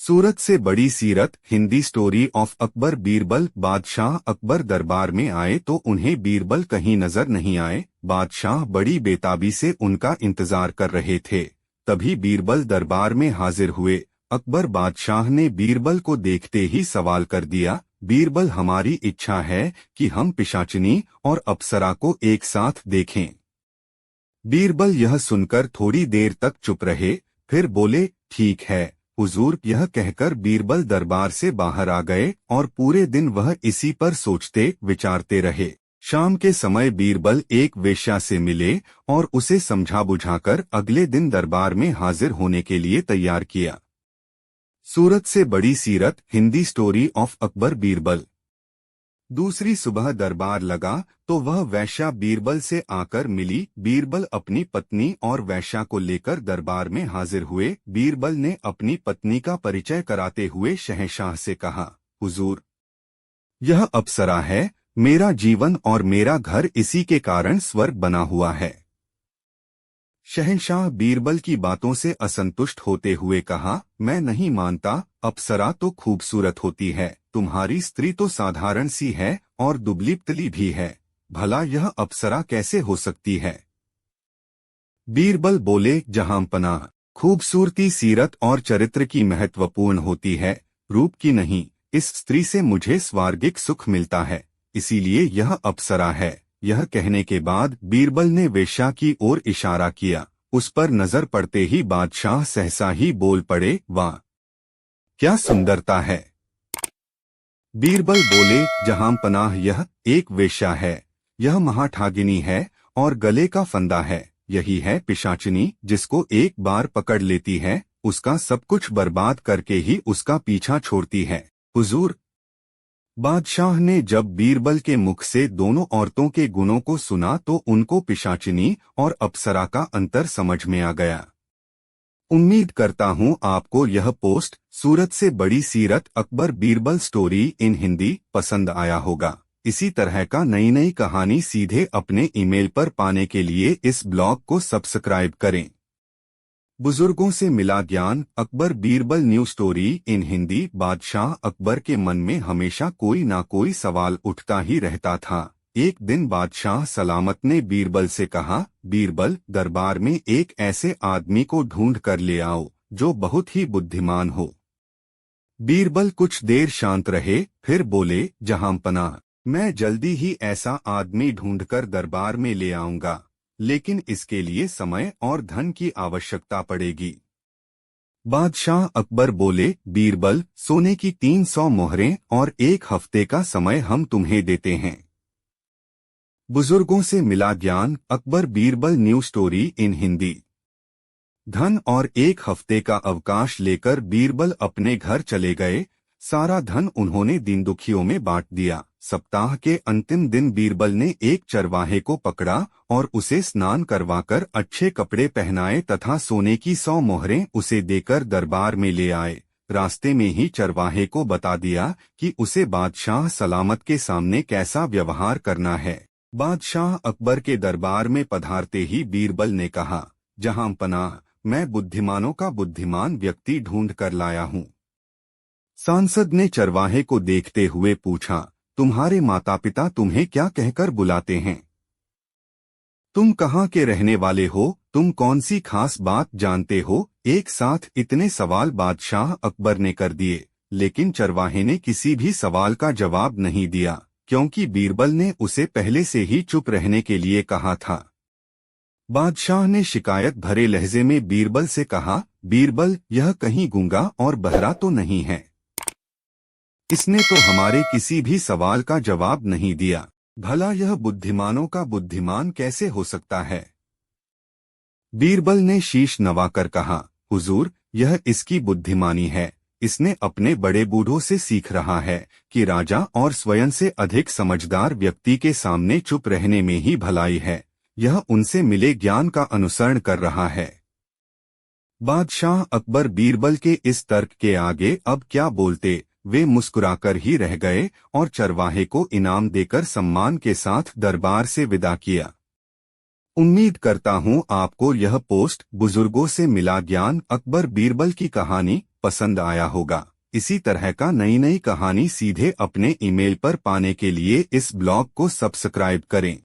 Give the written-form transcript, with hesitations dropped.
सूरत से बड़ी सीरत हिंदी स्टोरी ऑफ अकबर। बीरबल बादशाह अकबर दरबार में आए तो उन्हें बीरबल कहीं नजर नहीं आए। बादशाह बड़ी बेताबी से उनका इंतजार कर रहे थे। तभी बीरबल दरबार में हाजिर हुए। अकबर बादशाह ने बीरबल को देखते ही सवाल कर दिया, बीरबल हमारी इच्छा है कि हम पिशाचिनी और अप्सरा को एक साथ देखें। बीरबल यह सुनकर थोड़ी देर तक चुप रहे, फिर बोले, ठीक है हुजूर। यह कहकर बीरबल दरबार से बाहर आ गए और पूरे दिन वह इसी पर सोचते विचारते रहे। शाम के समय बीरबल एक वेश्या से मिले और उसे समझा बुझाकर अगले दिन दरबार में हाजिर होने के लिए तैयार किया। सूरत से बड़ी सीरत हिंदी स्टोरी ऑफ अकबर बीरबल। दूसरी सुबह दरबार लगा तो वह वेश्या बीरबल से आकर मिली। बीरबल अपनी पत्नी और वेश्या को लेकर दरबार में हाजिर हुए। बीरबल ने अपनी पत्नी का परिचय कराते हुए शहंशाह से कहा, हुजूर, यह अप्सरा है। मेरा जीवन और मेरा घर इसी के कारण स्वर्ग बना हुआ है। शहंशाह बीरबल की बातों से असंतुष्ट होते हुए कहा, मैं नहीं मानता। अप्सरा तो खूबसूरत होती है, तुम्हारी स्त्री तो साधारण सी है और दुबली पतली भी है। भला यह अप्सरा कैसे हो सकती है? बीरबल बोले, जहांपनाह, खूबसूरती सीरत और चरित्र की महत्वपूर्ण होती है, रूप की नहीं। इस स्त्री से मुझे स्वर्गिक सुख मिलता है, इसीलिए यह अप्सरा है। यह कहने के बाद बीरबल ने वेश्या की ओर इशारा किया। उस पर नजर पड़ते ही बादशाह सहसा ही बोल पड़े, वाह क्या सुंदरता है। बीरबल बोले, जहांपनाह, यह एक वेश्या है। यह महाठागिनी है और गले का फंदा है। यही है पिशाचिनी, जिसको एक बार पकड़ लेती है उसका सब कुछ बर्बाद करके ही उसका पीछा छोड़ती है। हुजूर। बादशाह ने जब बीरबल के मुख से दोनों औरतों के गुणों को सुना तो उनको पिशाचिनी और अप्सरा का अंतर समझ में आ गया। उम्मीद करता हूं आपको यह पोस्ट सूरत से बड़ी सीरत अकबर बीरबल स्टोरी इन हिंदी पसंद आया होगा। इसी तरह का नई नई कहानी सीधे अपने ईमेल पर पाने के लिए इस ब्लॉग को सब्सक्राइब करें। बुजुर्गों से मिला ज्ञान Akbar Birbal new story in Hindi. बादशाह अकबर के मन में हमेशा कोई ना कोई सवाल उठता ही रहता था। एक दिन बादशाह सलामत ने बीरबल से कहा, बीरबल, दरबार में एक ऐसे आदमी को ढूंढ कर ले आओ जो बहुत ही बुद्धिमान हो। बीरबल कुछ देर शांत रहे, फिर बोले, जहांपनाह, मैं जल्दी ही ऐसा आदमी ढूंढकर दरबार में ले आऊंगा, लेकिन इसके लिए समय और धन की आवश्यकता पड़ेगी। बादशाह अकबर बोले, बीरबल, सोने की 300 मोहरें और 1 हफ्ते का समय हम तुम्हें देते हैं। बुजुर्गों से मिला ज्ञान Akbar Birbal new story in Hindi. धन और 1 हफ्ते का अवकाश लेकर बीरबल अपने घर चले गए। सारा धन उन्होंने दीन दुखियों में बांट दिया। सप्ताह के अंतिम दिन बीरबल ने एक चरवाहे को पकड़ा और उसे स्नान करवाकर अच्छे कपड़े पहनाए तथा सोने की 100 मोहरें उसे देकर दरबार में ले आए। रास्ते में ही चरवाहे को बता दिया कि उसे बादशाह सलामत के सामने कैसा व्यवहार करना है। बादशाह अकबर के दरबार में पधारते ही बीरबल ने कहा, जहांपनाह, मैं बुद्धिमानों का बुद्धिमान व्यक्ति ढूंढ कर लाया हूँ। सांसद ने चरवाहे को देखते हुए पूछा, तुम्हारे माता पिता तुम्हें क्या कहकर बुलाते हैं? तुम कहाँ के रहने वाले हो? तुम कौन सी खास बात जानते हो? एक साथ इतने सवाल बादशाह अकबर ने कर दिए, लेकिन चरवाहे ने किसी भी सवाल का जवाब नहीं दिया, क्योंकि बीरबल ने उसे पहले से ही चुप रहने के लिए कहा था। बादशाह ने शिकायत भरे लहजे में बीरबल से कहा, बीरबल, यह कहीं गूंगा और बहरा तो नहीं है? इसने तो हमारे किसी भी सवाल का जवाब नहीं दिया। भला यह बुद्धिमानों का बुद्धिमान कैसे हो सकता है? बीरबल ने शीश नवाकर कहा, हुजूर, यह इसकी बुद्धिमानी है। इसने अपने बड़े बूढ़ों से सीख रहा है कि राजा और स्वयं से अधिक समझदार व्यक्ति के सामने चुप रहने में ही भलाई है। यह उनसे मिले ज्ञान का अनुसरण कर रहा है। बादशाह अकबर बीरबल के इस तर्क के आगे अब क्या बोलते। वे मुस्कुराकर ही रह गए और चरवाहे को इनाम देकर सम्मान के साथ दरबार से विदा किया। उम्मीद करता हूं आपको यह पोस्ट बुजुर्गों से मिला ज्ञान अकबर बीरबल की कहानी पसंद आया होगा। इसी तरह का नई नई कहानी सीधे अपने ईमेल पर पाने के लिए इस ब्लॉग को सब्सक्राइब करें।